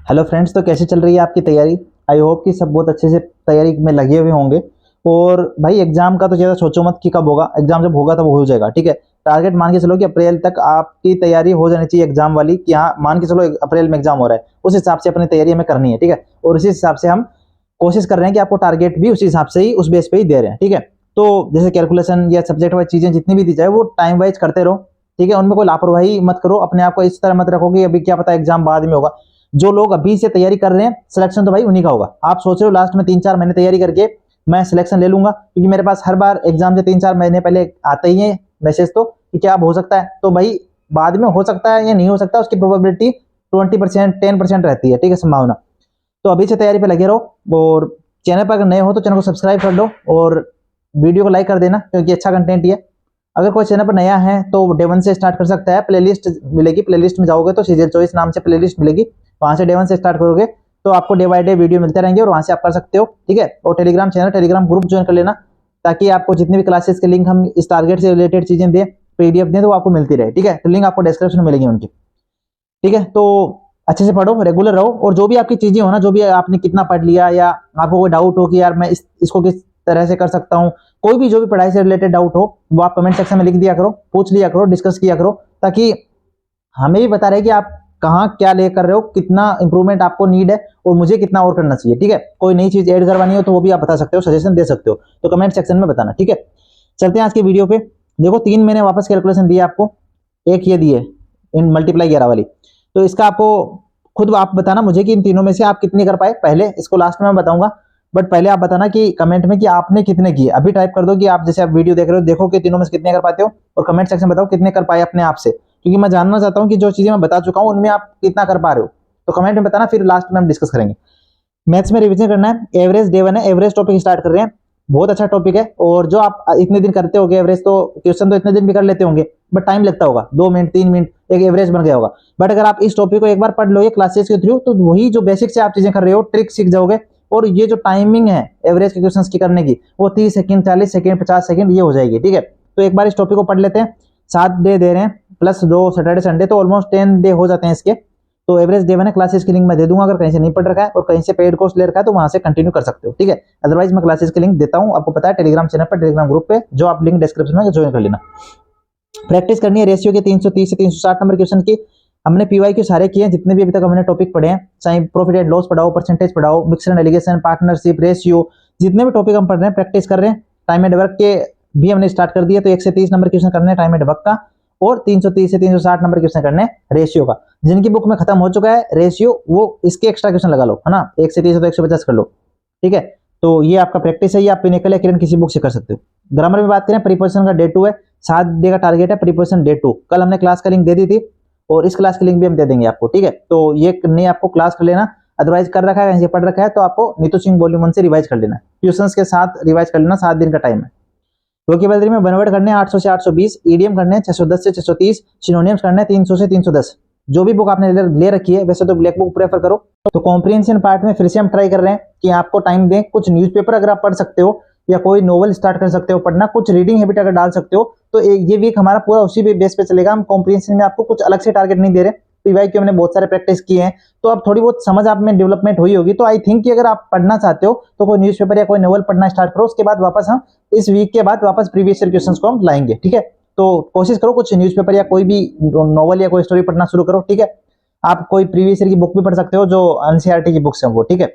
Hello friends, तो कैसे चल रही है आपकी तैयारी। आई होप कि सब बहुत अच्छे से तैयारी में लगे हुए होंगे। और भाई एग्जाम का तो ज़्यादा सोचो मत कि कब होगा, एग्जाम जब होगा तब हो जाएगा। ठीक है, टारगेट मान के चलो कि अप्रैल तक आपकी तैयारी हो जानी चाहिए एग्जाम वाली, कि हाँ मान के चलो अप्रैल में एग्जाम हो रहा है, उस हिसाब से अपनी तैयारी हमें करनी है। ठीक है, और उसी हिसाब से हम कोशिश कर रहे हैं कि आपको टारगेट भी उसी हिसाब से ही उस बेस पे ही दे रहे हैं। ठीक है, तो जैसे कैलकुलेशन या सब्जेक्ट वाइज चीज़ें जितनी भी दी जाए वो टाइम वाइज करते रहो। ठीक है, उनमें कोई लापरवाही मत करो, अपने आप को इस तरह मत रखो कि अभी क्या पता एग्जाम बाद में होगा। जो लोग अभी से तैयारी कर रहे हैं, सिलेक्शन तो भाई उन्हीं का होगा। आप सोच रहे हो लास्ट में 3-4 महीने तैयारी करके मैं सिलेक्शन ले लूंगा, क्योंकि मेरे पास हर बार एग्जाम से 3-4 महीने पहले आते ही है मैसेज, तो कि क्या अब हो सकता है, तो भाई बाद में हो सकता है या नहीं हो सकता, उसकी प्रोबेबिलिटी 20%, 10% रहती है। ठीक है, संभावना। तो अभी से तैयारी पे लगे रहो, और चैनल पर अगर नए हो तो चैनल को सब्सक्राइब कर लो और वीडियो को लाइक कर देना, क्योंकि अच्छा कंटेंट ही है। अगर कोई चैनल पर नया है तो डे 1 से स्टार्ट कर सकता है। प्लेलिस्ट मिलेगी, प्लेलिस्ट में जाओगे तो सीरियल चॉइस नाम से प्लेलिस्ट मिलेगी, वहां से डे 1 से स्टार्ट करोगे तो आपको डे बाय डे वीडियो मिलते रहेंगे और वहां से आप कर सकते हो। ठीक है, और Telegram channel, Telegram group join कर लेना, ताकि आपको जितनी भी क्लासेस के लिंक हम इस टारगेट से रिलेटेड चीजें दें, पीडीएफ दें, तो वो आपको मिलती रहे। ठीक है, तो लिंक आपको डिस्क्रिप्शन में मिलेगी उनकी। ठीक है, तो अच्छे से पढ़ो, रेगुलर रहो, और जो भी आपकी चीजें हो ना, जो भी आपने कितना पढ़ लिया, या आपको कोई डाउट हो कि यार मैं इसको किस तरह से कर सकता हूँ, कोई भी जो भी पढ़ाई से रिलेटेड डाउट हो वो आप कमेंट सेक्शन में लिख दिया करो, पूछ लिया करो, डिस्कस किया करो, ताकि हमें भी बता रहे कि आप कहाँ क्या लेकर रहे हो, कितना इंप्रूवमेंट आपको नीड है और मुझे कितना और करना चाहिए। ठीक है, कोई नई चीज ऐड करवानी हो तो वो भी आप बता सकते हो, सजेशन दे सकते हो, तो कमेंट सेक्शन में बताना। ठीक है, चलते हैं आज की वीडियो पे। देखो 3 महीने वापस कैलकुलेशन दिए आपको, एक ये दिए इन मल्टीप्लाई 11 वाली, तो इसका आपको खुद आप बताना मुझे कि इन तीनों में से आप कितने कर पाए। पहले इसको लास्ट में मैं बताऊंगा, बट पहले आप बताना कि कमेंट में कि आपने कितने किए। अभी टाइप कर दो कि आप जैसे आप वीडियो देख रहे हो, देखो कि तीनों में से कितने कर पाते हो, और कमेंट सेक्शन में बताओ कितने कर पाए अपने आप से, क्योंकि मैं जानना चाहता हूं कि जो चीजें मैं बता चुका हूं उनमें आप कितना कर पा रहे हो। तो कमेंट में बताना, फिर लास्ट में हम डिस्कस करेंगे। मैथ्स में रिवीजन करना है, एवरेज डे 1 है, एवरेज टॉपिक स्टार्ट कर रहे हैं। बहुत अच्छा टॉपिक है, और जो आप इतने दिन करते होगे एवरेज, तो क्वेश्चन तो इतने दिन भी कर लेते होंगे, बट टाइम लगता होगा, 2 मिनट 3 मिनट एक एवरेज बन गया होगा। बट अगर आप इस टॉपिक को एक बार पढ़ लोगे क्लासेस के थ्रू, तो वही जो बेसिक से आप चीजें कर रहे हो, ट्रिक सीख जाओगे, और ये जो टाइमिंग है एवरेज के क्वेश्चन की करने की, वो 30 सेकंड, 40 सेकंड, 50 सेकंड ये हो जाएगी। ठीक है, तो एक बार इस टॉपिक को पढ़ लेते हैं। 7 डे दे रहे हैं प्लस 2 सैटरडे संडे, तो ऑलमोस्ट 10 डे हो जाते हैं इसके। तो एवरेज डे 1 है, क्लासेस की लिंक मैं दे दूंगा, अगर कहीं से नहीं पढ़ रखा है और कहीं से पेड कोर्स ले रखा है तो वहां से कंटिन्यू कर सकते हो। ठीक है, अदरवाइज मैं क्लासेस की लिंक देता हूं, आपको पता है टेलीग्राम चैनल पर, टेलीग्राम ग्रुप पे, जो आप लिंक डिस्क्रिप्शन में ज्वाइन कर लेना। प्रैक्टिस करनी है रेशियो के 330 से 360 नंबर क्वेश्चन की। हमने पीवाई के सारे किए हैं, जितने भी अभी तक हमने टॉपिक पढ़े हैं, चाहे प्रॉफिट एंड लॉस पढ़ाओ, परसेंटेज पढ़ाओ, mixer and allegation, partnership, ratio, जितने भी टॉपिक हम पढ़ रहे हैं प्रैक्टिस कर रहे हैं। टाइम एंड वर्क के भी हमने स्टार्ट कर दिया, तो 1 से 30 नंबर क्वेश्चन करने हैं टाइम एंड वर्क का, और 330 से 360 नंबर क्वेश्चन करने हैं रेशियो का। जिनकी बुक में खत्म हो चुका है रेशियो, वो इसके एक्स्ट्रा क्वेश्चन लगा लो, है ना, 1 से 30 है तो 150 कर लो। ठीक है, तो ये आपका प्रैक्टिस है, ये आप पिनेकल या किरण किसी बुक से कर सकते हो। ग्रामर में बात करें, प्रीपोजिशन का डे 2 है, 7 डे का टारगेट है, प्रीपोजिशन डे 2। कल हमने क्लास का लिंक दे दी थी, और इस क्लास की लिंक भी हम दे देंगे आपको। ठीक है, तो ये नहीं आपको क्लास कर लेना, अदरवाइज कर रखा है, कहीं से पढ़ रखा है तो आपको नीतू सिंह वॉल्यूम 1 से रिवाइज कर लेना, ट्यूशंस के साथ रिवाइज कर लेना, 7 दिन का टाइम है। वोकेबलरी में बनवर्ड करने हैं 800 से 820, ईडीएम करने हैं 610 से 630, सिनोनिम्स करने हैं 300 से 310। जो भी बुक आपने ले रखी है, वैसे तो ब्लैक बुक प्रेफर करो। तो कॉम्प्रिहेंशन पार्ट में फिर से हम ट्राई कर रहे हैं कि आपको टाइम दें। कुछ न्यूज़पेपर अगर आप पढ़ सकते हो, या कोई नोवेल स्टार्ट कर सकते हो पढ़ना, कुछ रीडिंग हैबिट अगर डाल सकते हो, तो ये वीक हमारा पूरा उसी बेस पे चलेगा। हम कॉम्प्रिहेंशन में आपको कुछ अलग से टारगेट नहीं दे रहे, पीवाई के हमने बहुत सारे प्रैक्टिस किए हैं, तो अब थोड़ी बहुत समझ आप में डेवलपमेंट हुई होगी। तो आई थिंक कि अगर आप पढ़ना चाहते हो तो कोई न्यूज़पेपर या कोई नोवेल पढ़ना स्टार्ट करो, उसके बाद वापस हम इस वीक के बाद वापस प्रीवियस ईयर क्वेश्चंस को हम लाएंगे। ठीक है, तो कोशिश करो कुछ न्यूज़पेपर या कोई भी नोवेल या कोई स्टोरी पढ़ना शुरू करो। ठीक है, आप कोई प्रीवियस ईयर की बुक भी पढ़ सकते हो, जो एनसीईआरटी की बुक्स हैं वो। ठीक है,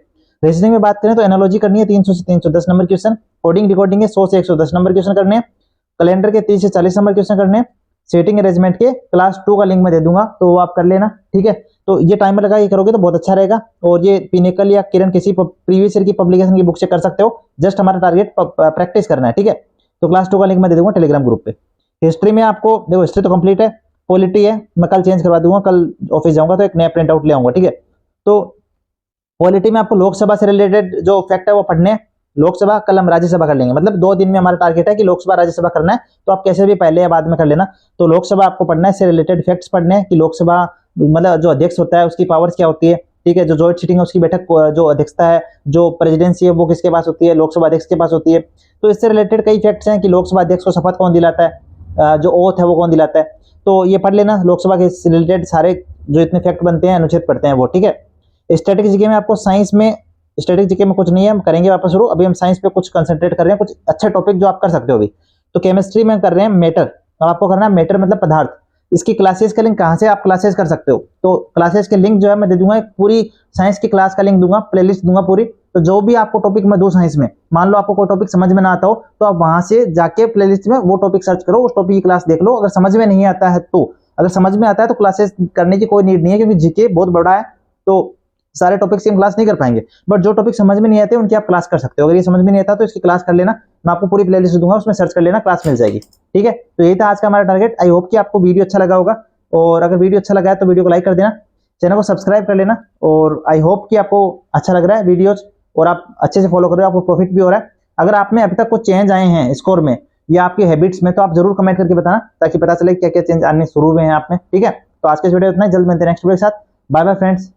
रीजनिंग में बात करें तो एनालॉजी करनी है 300 से 310 नंबर क्वेश्चन, कोडिंग डिकोडिंग है 100 से 110 नंबर क्वेश्चन करने हैं, कैलेंडर के 30 से 40 नंबर क्वेश्चन करने हैं, सेटिंग अरेंजमेंट के क्लास 2 का लिंक मैं दे दूंगा, तो वो आप कर लेना। ठीक है, तो ये टाइमर लगा के करोगे तो बहुत अच्छा रहेगा, और ये पिनेकल या किरण किसी प्रीवियस ईयर की पब्लिकेशन की बुक से कर सकते हो। जस्ट हमारा टारगेट प्रैक्टिस करना है। ठीक है, तो क्लास 2 का लिंक मैं दे दूंगा टेलीग्राम ग्रुप पे। हिस्ट्री में आपको देखो, हिस्ट्री तो कंप्लीट है, पॉलिटी है, मैं कल चेंज करवा दूंगा, कल ऑफिस जाऊंगा तो एक नया प्रिंट आउट ले आऊंगा। ठीक है, तो पॉलिटी में आपको लोकसभा से रिलेटेड जो फैक्ट है वो पढ़ने हैं। लोकसभा, कल हम राज्यसभा कर लेंगे, मतलब 2 दिन में हमारा टारगेट है कि लोकसभा राज्यसभा करना है, तो आप कैसे भी पहले या बाद में कर लेना। तो लोकसभा आपको पढ़ना है, इससे रिलेटेड फैक्ट्स पढ़ने हैं कि लोकसभा मतलब जो अध्यक्ष होता है उसकी पावर्स क्या होती है। ठीक है, जो जॉइंट सीटिंग है उसकी बैठक, जो अध्यक्षता है, जो प्रेसिडेंसी है वो किसके पास होती है, लोकसभा अध्यक्ष के पास होती है। तो इससे रिलेटेड कई फैक्ट्स हैं कि लोकसभा अध्यक्ष को शपथ कौन दिलाता है, जो ओथ है वो कौन दिलाता है। तो ये पढ़ लेना, लोकसभा के रिलेटेड सारे जो इतने फैक्ट बनते हैं, अनुच्छेद पढ़ते हैं वो। ठीक है, स्टैटिक जीके में आपको साइंस में, स्टैटिक जीके में कुछ नहीं है, हम करेंगे वापस शुरू। अभी हम साइंस पे कुछ कंसंट्रेट कर रहे हैं, कुछ अच्छे टॉपिक जो आप कर सकते हो अभी। तो केमिस्ट्री में कर रहे हैं मैटर, अब आपको करना है मैटर मतलब पदार्थ। इसकी क्लासेस का लिंक कहाँ से आप क्लासेस कर सकते हो, तो क्लासेस के लिंक जो है मैं दे दूंगा, एक पूरी साइंस की क्लास का लिंक दूंगा, प्लेलिस्ट दूंगा पूरी। तो जो भी आपको टॉपिक मैं दूं साइंस में, मान लो आपको कोई टॉपिक समझ में ना आता हो, तो आप वहां से जाके प्लेलिस्ट में वो टॉपिक सर्च करो, उस टॉपिक की क्लास देख लो। अगर समझ में नहीं आता है तो, अगर समझ में आता है तो क्लासेस करने की कोई नीड नहीं है, क्योंकि जीके बहुत बड़ा है, तो सारे टॉपिक्स की हम क्लास नहीं कर पाएंगे। बट जो टॉपिक समझ में नहीं आते उनकी आप क्लास कर सकते हो। अगर ये समझ में नहीं आता तो इसकी क्लास कर लेना, मैं आपको पूरी प्लेलिस्ट दूंगा, उसमें सर्च कर लेना, क्लास मिल जाएगी। ठीक है, तो यही था आज का हमारा टारगेट। आई होप कि आपको वीडियो अच्छा लगा होगा, और अगर वीडियो अच्छा लगा है तो वीडियो को लाइक कर देना, चैनल को सब्सक्राइब कर लेना। और आई होप कि आपको अच्छा लग रहा है वीडियोज, और आप अच्छे से फॉलो कर रहे हो, आपको प्रॉफिट भी हो रहा है। अगर आप में अभी तक कुछ चेंज आए हैं स्कोर में या आपकी हैबिट्स में, तो आप जरूर कमेंट करके बताना, ताकि पता चले क्या क्या चेंज आने शुरू हुए हैं आप में। ठीक है, तो आज के वीडियो इतना ही, जल्द मिलते हैं नेक्स्ट वीडियो के साथ। Bye bye friends.